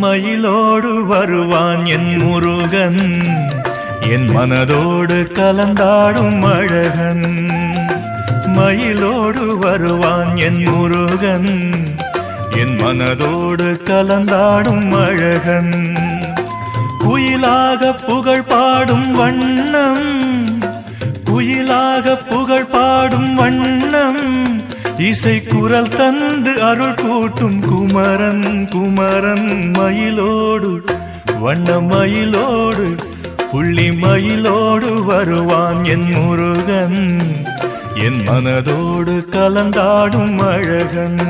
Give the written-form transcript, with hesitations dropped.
மயிலோடு வருவான் என் முருகன், என் மனதோடு கலந்தாடும் அழகன். மயிலோடு வருவான் என் முருகன், என் மனதோடு கலந்தாடும் அழகன். குயிலாக புகழ் பாடும் வண்ணம், குயிலாக புகழ் பாடும் வண்ணம், இசை குரல் தந்து அருள் கூட்டும் குமரன். குமரன் மயிலோடு, வண்ண மயிலோடு, புள்ளி மயிலோடு வருவான் என் முருகன், என் மனதோடு கலந்தாடும் அழகன்.